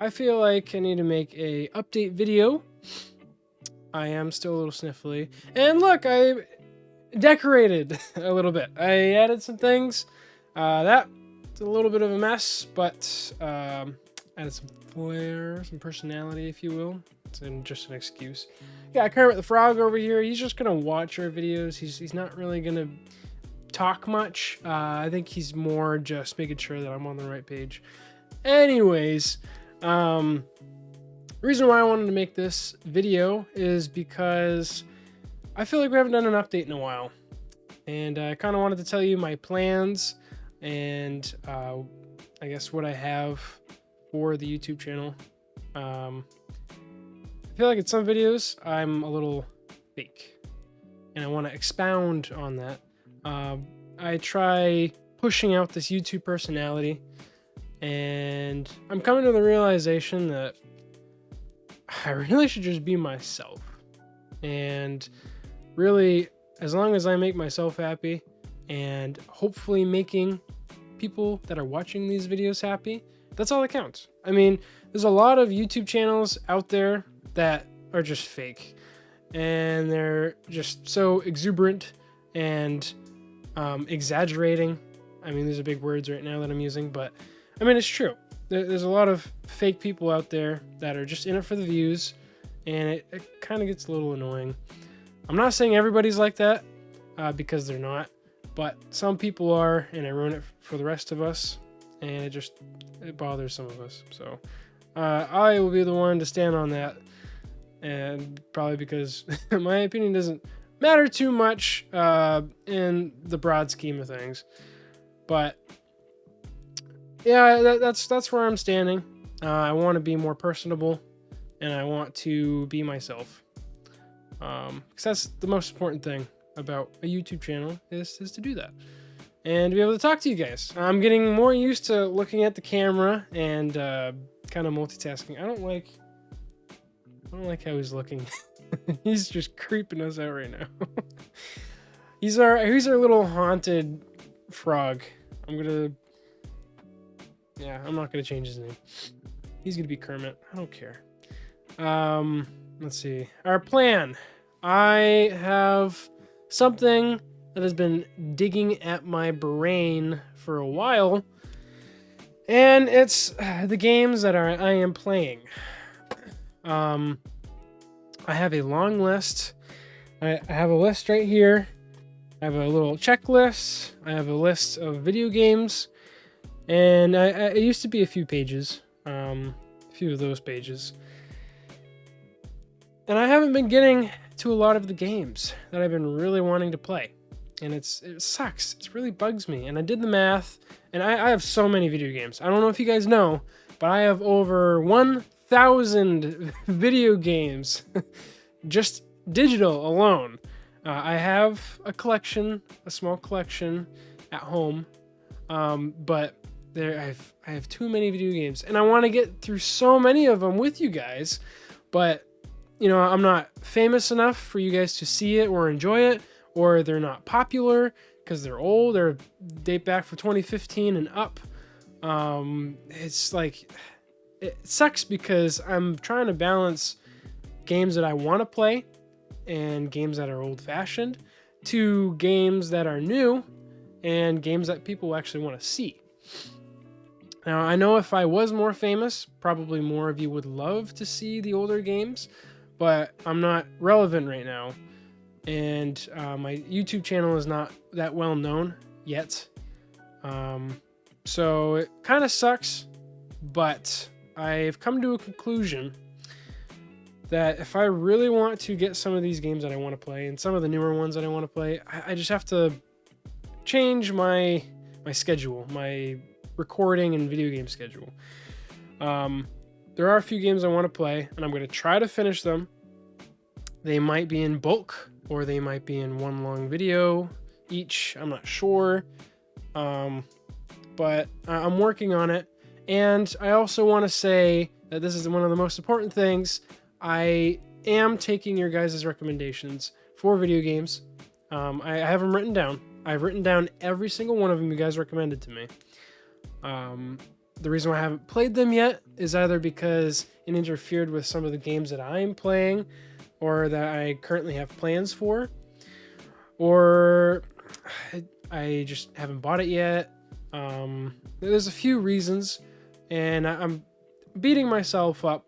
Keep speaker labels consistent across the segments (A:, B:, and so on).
A: I feel like I need to make a update video. I am still a little sniffly. And look, I decorated a little bit. I added some things. That's a little bit of a mess, but added some flair, some personality, if you will. It's just an excuse. Yeah, Kermit the Frog over here, he's just gonna watch our videos. He's not really gonna talk much. I think he's more just making sure that I'm on the right page. Anyways, the reason why I wanted to make this video is because I feel like we haven't done an update in a while, and I kind of wanted to tell you my plans and I guess what I have for the YouTube channel. I feel like in some videos I'm a little fake, and I want to expound on that. I try pushing out this YouTube personality, and I'm coming to the realization that I really should just be myself. And really, as long as I make myself happy and hopefully making people that are watching these videos happy, that's all that counts. I mean, there's a lot of YouTube channels out there that are just fake, and they're just so exuberant and exaggerating. I mean, these are big words right now that I'm using, but I mean, it's true. There's a lot of fake people out there that are just in it for the views, and it kind of gets a little annoying. I'm not saying everybody's like that, because they're not, but some people are, and I ruin it for the rest of us, and it bothers some of us. So I will be the one to stand on that, and probably because my opinion doesn't matter too much in the broad scheme of things. But yeah, that's where I'm standing. I want to be more personable, and I want to be myself. Because that's the most important thing about a YouTube channel is to do that, and to be able to talk to you guys. I'm getting more used to looking at the camera and kind of multitasking. I don't like how he's looking. He's just creeping us out right now. he's our little haunted frog. I'm not gonna change his name. He's gonna be Kermit. I don't care. Let's see. Our plan. I have something that has been digging at my brain for a while, and it's the games that I am playing. I have a long list. I have a list right here. I have a little checklist. I have a list of video games, and it used to be a few pages, a few of those pages. And I haven't been getting to a lot of the games that I've been really wanting to play, and it sucks. It really bugs me. And I did the math, and I have so many video games. I don't know if you guys know, but I have over 1,000 video games, just digital alone. I have a small collection at home, but I have too many video games, and I want to get through so many of them with you guys, but you know, I'm not famous enough for you guys to see it or enjoy it, or they're not popular because they're old or date back from 2015 and up. It's like, it sucks because I'm trying to balance games that I want to play and games that are old-fashioned to games that are new and games that people actually want to see. Now, I know if I was more famous, probably more of you would love to see the older games, but I'm not relevant right now, and my YouTube channel is not that well known yet. So it kind of sucks, but I've come to a conclusion that if I really want to get some of these games that I want to play and some of the newer ones that I want to play, I just have to change my schedule, my recording and video game schedule. There are a few games I want to play, and I'm going to try to finish them. They might be in bulk, or they might be in one long video each. I'm not sure. But I'm working on it. And I also want to say that this is one of the most important things. I am taking your guys' recommendations for video games. I have them written down. I've written down every single one of them you guys recommended to me. The reason why I haven't played them yet is either because it interfered with some of the games that I'm playing or that I currently have plans for, or I just haven't bought it yet. There's a few reasons, and I'm beating myself up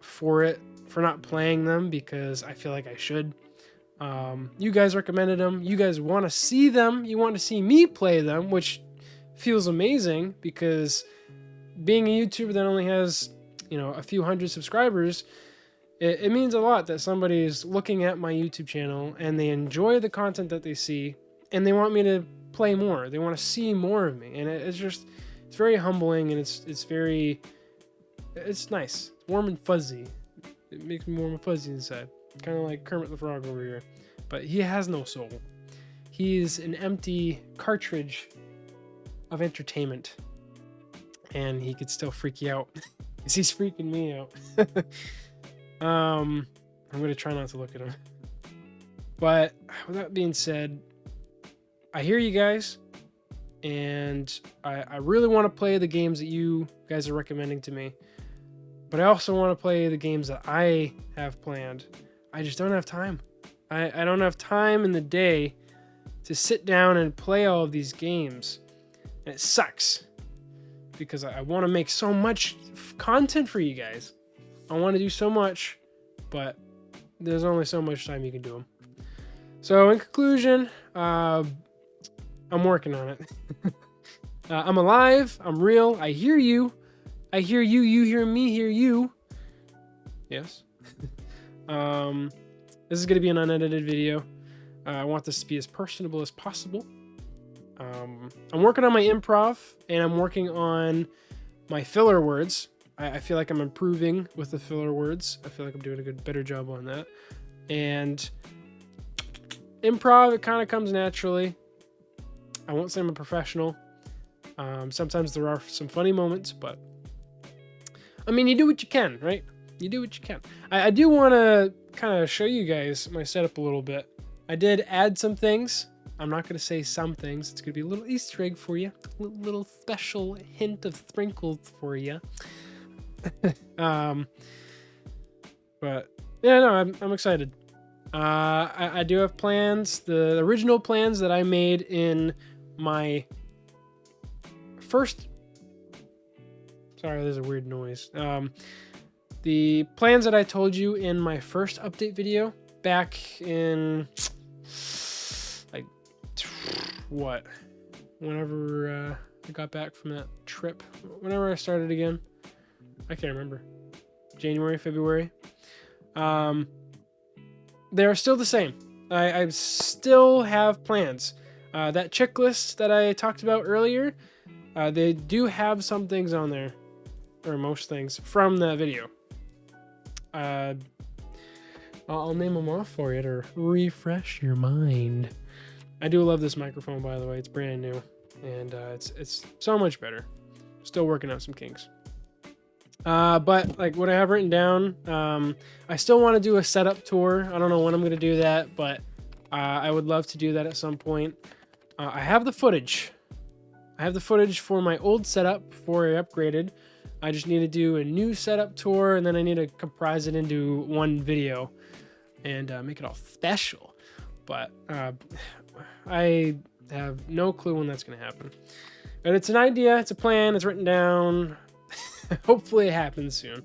A: for not playing them because I feel like I should. You guys recommended them. You guys want to see them. You want to see me play them, which feels amazing because being a YouTuber that only has, a few hundred subscribers, it means a lot that somebody is looking at my YouTube channel and they enjoy the content that they see and they want me to play more. They want to see more of me. And it's very humbling, and it's nice. It's warm and fuzzy. It makes me warm and fuzzy inside. Kind of like Kermit the Frog over here. But he has no soul. He's an empty cartridge of entertainment. And he could still freak you out. Because he's freaking me out. I'm going to try not to look at him. But with that being said, I hear you guys. And I really want to play the games that you guys are recommending to me. But I also want to play the games that I have planned. I just don't have time. I don't have time in the day to sit down and play all of these games. And it sucks. Because I want to make so much content for you guys. I want to do so much. But there's only so much time you can do them. So in conclusion, I'm working on it. I'm alive. I'm real. I hear you. I hear you. You hear me. Hear you. Yes. This is going to be an unedited video. I want this to be as personable as possible. I'm working on my improv, and I'm working on my filler words. I feel like I'm improving with the filler words. I feel like I'm doing a better job on that. And improv, it kind of comes naturally. I won't say I'm a professional. Sometimes there are some funny moments, but I mean, you do what you can, right? You do what you can. I do want to kind of show you guys my setup a little bit. I did add some things. I'm not going to say some things. It's going to be a little Easter egg for you. A little special hint of sprinkles for you. But yeah, no, I'm excited. I do have plans. The original plans that I made in my first... Sorry, there's a weird noise. The plans that I told you in my first update video back in... like... what? Whenever I got back from that trip. Whenever I started again. I can't remember. January, February. They're still the same. I still have plans. That checklist that I talked about earlier, they do have some things on there, or most things, from that video. I'll name them off for you to refresh your mind. I do love this microphone, by the way. It's brand new, and it's so much better. Still working out some kinks. But like what I have written down, I still want to do a setup tour. I don't know when I'm going to do that, but I would love to do that at some point. I have the footage. I have the footage for my old setup before I upgraded. I just need to do a new setup tour, and then I need to comprise it into one video and make it all special. But I have no clue when that's going to happen. But it's an idea. It's a plan. It's written down. Hopefully it happens soon.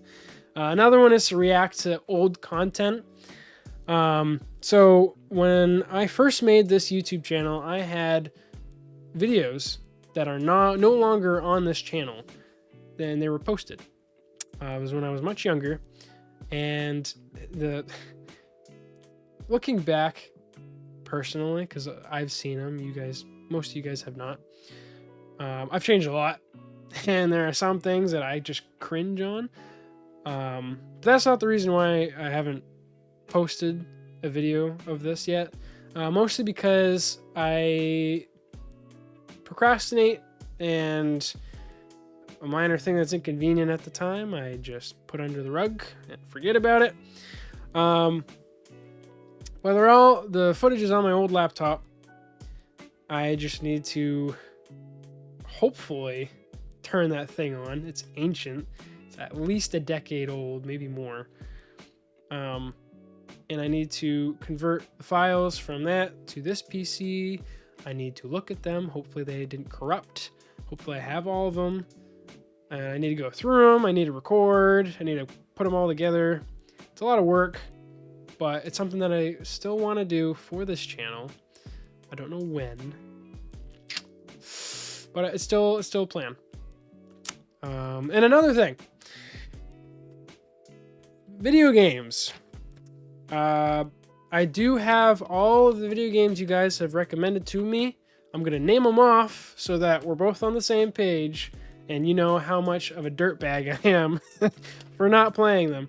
A: Another one is to react to old content. So when I first made this YouTube channel, I had videos that are no longer on this channel. Then they were posted. It was when I was much younger. And looking back personally, because I've seen them, most of you guys have not. I've changed a lot. And there are some things that I just cringe on. But that's not the reason why I haven't posted a video of this yet. Mostly because I procrastinate, and a minor thing that's inconvenient at the time, I just put under the rug and forget about it. But the footage is on my old laptop. I just need to hopefully turn that thing on. It's ancient. It's at least a decade old, maybe more. And I need to convert the files from that to this PC. I need to look at them. Hopefully they didn't corrupt. Hopefully I have all of them. I need to go through them. I need to record. I need to put them all together. It's a lot of work, but it's something that I still want to do for this channel. I don't know when, but it's still a plan. And another thing, video games. I do have all of the video games you guys have recommended to me. I'm going to name them off so that we're both on the same page and you know how much of a dirtbag I am for not playing them.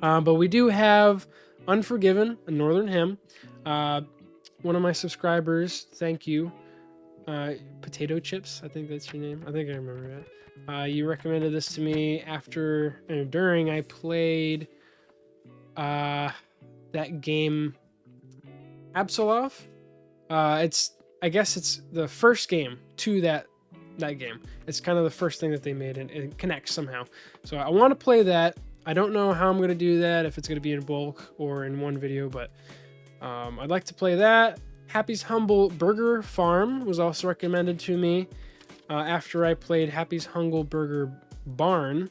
A: But we do have Unforgiven, a Northern Hymn. One of my subscribers, thank you. Potato Chips, I think that's your name. I think I remember that. You recommended this to me after and during I played that game Absolov. I guess it's the first game to that game. It's kind of the first thing that they made, and it connects somehow. So I want to play that. I don't know how I'm going to do that, if it's going to be in bulk or in one video, but I'd like to play that. Happy's Humble Burger Farm was also recommended to me after I played Happy's Humble Burger Barn.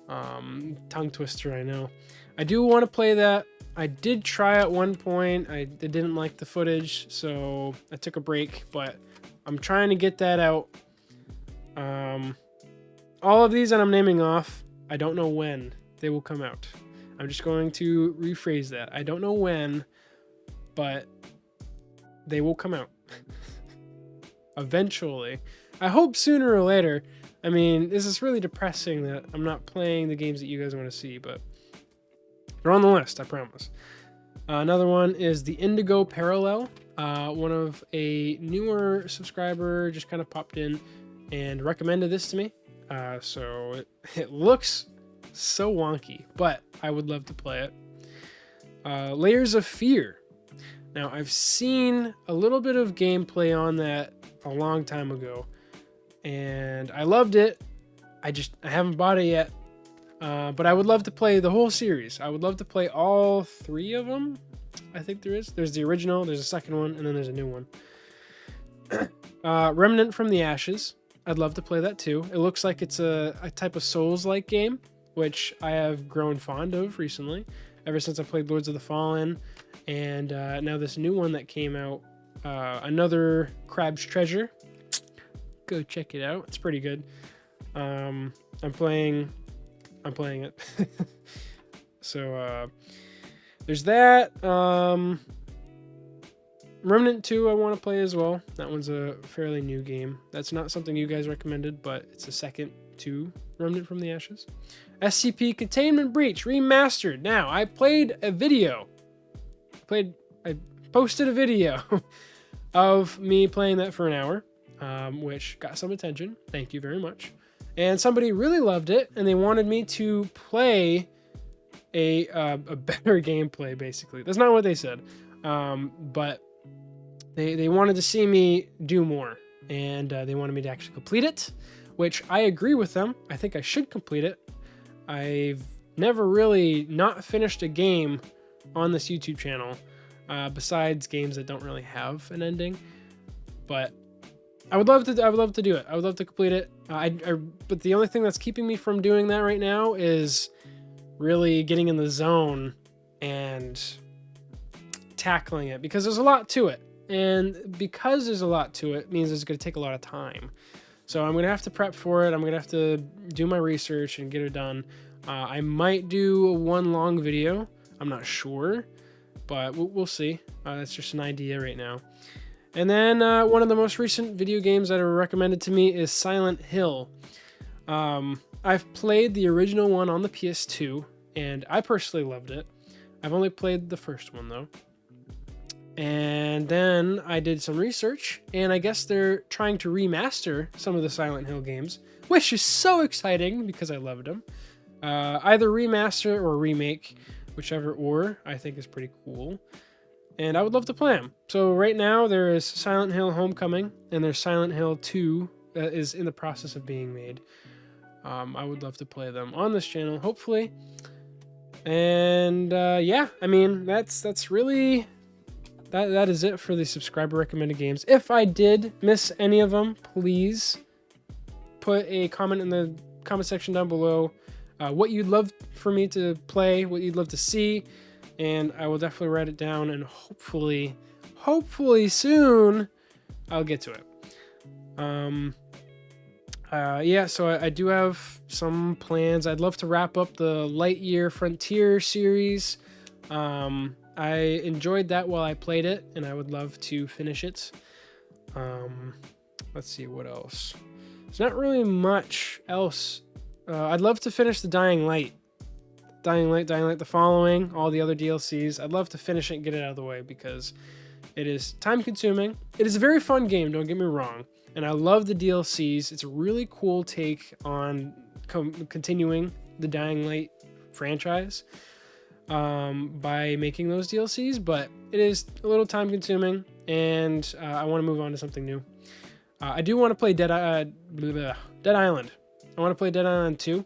A: Tongue twister, I know. I do want to play that. I did try at one point. I didn't like the footage, so I took a break, but I'm trying to get that out. All of these that I'm naming off, I don't know when they will come out. I'm just going to rephrase that. I don't know when, but they will come out. Eventually. I hope sooner or later. I mean, this is really depressing that I'm not playing the games that you guys want to see, but they're on the list, I promise. Another one is the Indigo Parallel. One of a newer subscriber just kind of popped in and recommended this to me. So it looks so wonky, but I would love to play it. Layers of Fear. Now, I've seen a little bit of gameplay on that a long time ago, and I loved it. I haven't bought it yet, but I would love to play the whole series. I would love to play all 3 of them. I think there's the original, there's a second one, and then there's a new one. Remnant from the Ashes. I'd love to play that too. It looks like it's a type of Souls-like game, which I have grown fond of recently, ever since I played Lords of the Fallen, and now this new one that came out, another Crab's Treasure. Go check it out. It's pretty good. I'm playing it. So there's that. Remnant 2 I want to play as well. That one's a fairly new game. That's not something you guys recommended, but it's a second to Remnant from the Ashes. SCP Containment Breach Remastered. Now, I played a video. I posted a video of me playing that for an hour, which got some attention. Thank you very much. And somebody really loved it, and they wanted me to play a better gameplay, basically. That's not what they said, but they wanted to see me do more, and they wanted me to actually complete it, which I agree with them. I think I should complete it. I've never really not finished a game on this YouTube channel, besides games that don't really have an ending, but I would love to do it. I would love to complete it. But the only thing that's keeping me from doing that right now is really getting in the zone and tackling it, because there's a lot to it. And because there's a lot to it, means it's going to take a lot of time. So I'm going to have to prep for it. I'm going to have to do my research and get it done. I might do one long video. I'm not sure, but we'll see. That's just an idea right now. And then one of the most recent video games that are recommended to me is Silent Hill. I've played the original one on the PS2, and I personally loved it. I've only played the first one, though. And then I did some research, and I guess they're trying to remaster some of the Silent Hill games, which is so exciting because I loved them. Either remaster or remake, whichever or, I think is pretty cool. And I would love to play them. So right now there is Silent Hill Homecoming, and there's Silent Hill 2 is in the process of being made. I would love to play them on this channel, hopefully. And yeah, I mean, that's really that is it for the subscriber recommended games. If I did miss any of them, please put a comment in the comment section down below what you'd love for me to play, what you'd love to see, and I will definitely write it down, and hopefully soon I'll get to it. Yeah, so I do have some plans. I'd love to wrap up the Lightyear Frontier series. I enjoyed that while I played it, and I would love to finish it. Let's see what else. There's not really much else. I'd love to finish the Dying Light, the Following, all the other DLCs. I'd love to finish it and get it out of the way because it is time consuming. It is a very fun game, don't get me wrong. And I love the DLCs. It's a really cool take on continuing the Dying Light franchise by making those DLCs, but it is a little time consuming, and I want to move on to something new. I do want to play Dead Island. I want to play Dead Island 2,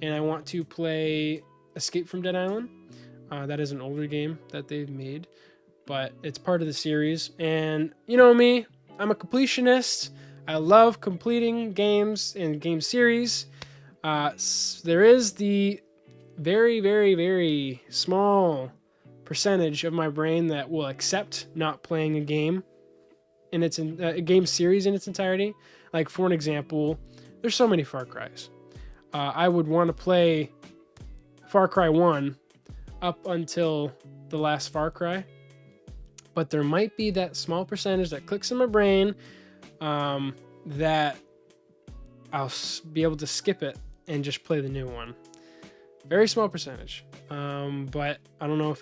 A: and I want to play Escape from Dead Island. That is an older game that they've made, but it's part of the series. And you know me, I'm a completionist. I love completing games and game series. There is the very, very, very small percentage of my brain that will accept not playing a game in its a game series in its entirety. Like, for an example, there's so many Far Crys. I would want to play Far Cry 1 up until the last Far Cry, but there might be that small percentage that clicks in my brain that I'll be able to skip it and just play the new one. Very small percentage, but I don't know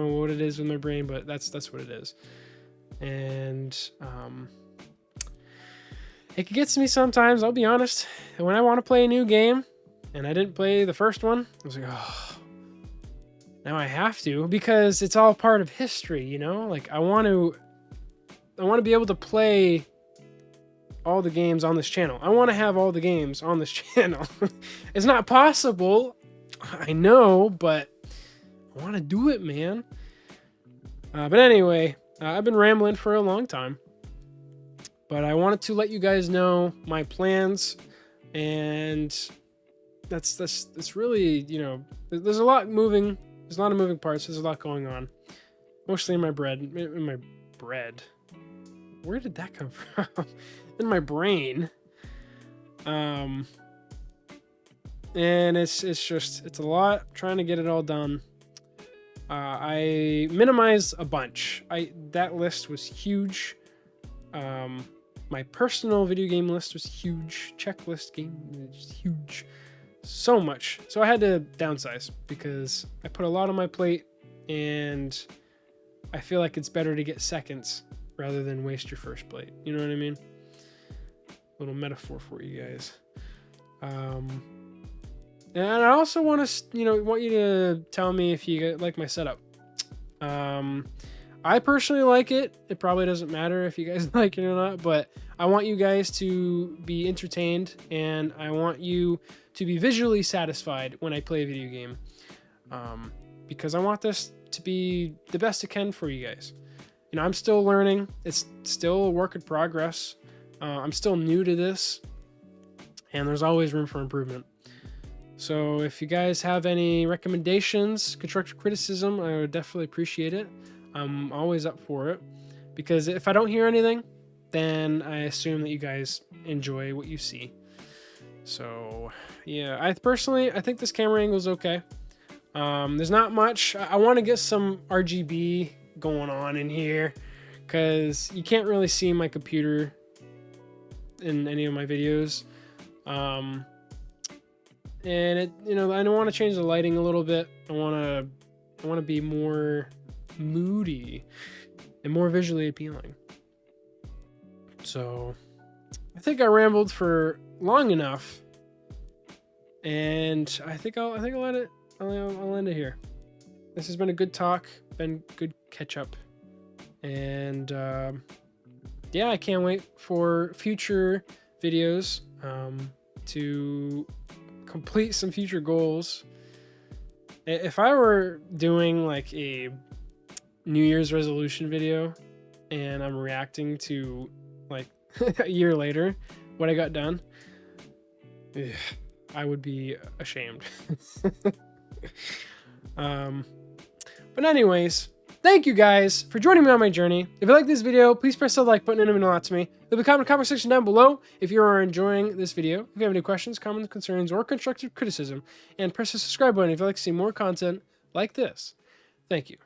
A: what it is with my brain, but that's what it is. And it gets me sometimes, I'll be honest. When I want to play a new game and I didn't play the first one, I was like, oh, now I have to, because it's all part of history, you know? Like, I want to be able to play all the games on this channel. I want to have all the games on this channel. It's not possible, I know, but I want to do it, man. But anyway, I've been rambling for a long time, but I wanted to let you guys know my plans, and that's really, you know, there's a lot of moving parts. There's a lot going on, mostly in my bread. Where did that come from? In my brain. And it's a lot trying to get it all done. I minimized a bunch. That list was huge. My personal video game list was huge. Checklist game was huge. So much. So I had to downsize because I put a lot on my plate, and I feel like it's better to get seconds rather than waste your first plate. You know what I mean? Little metaphor for you guys. And I also want you to tell me if you like my setup. I personally like it. It probably doesn't matter if you guys like it or not, but I want you guys to be entertained, and I want you to be visually satisfied when I play a video game. Because I want this to be the best it can for you guys. You know, I'm still learning. It's still a work in progress. I'm still new to this, and there's always room for improvement. So if you guys have any recommendations, constructive criticism, I would definitely appreciate it. I'm always up for it, because if I don't hear anything, then I assume that you guys enjoy what you see. So yeah, I think this camera angle is okay. There's not much. I want to get some RGB going on in here, because you can't really see my computer in any of my videos. And I don't want to change the lighting a little bit. I want to be more moody and more visually appealing. So I think I rambled for long enough, and I think I'll end it here. This has been a good talk, been good catch up, and yeah, I can't wait for future videos to complete some future goals. If I were doing like a New Year's resolution video and I'm reacting to like a year later what I got done, I would be ashamed. But anyways, thank you guys for joining me on my journey. If you like this video, please press the like button and it means a lot to me. Leave a comment in the comment section down below if you are enjoying this video. If you have any questions, comments, concerns, or constructive criticism, and press the subscribe button if you'd like to see more content like this. Thank you.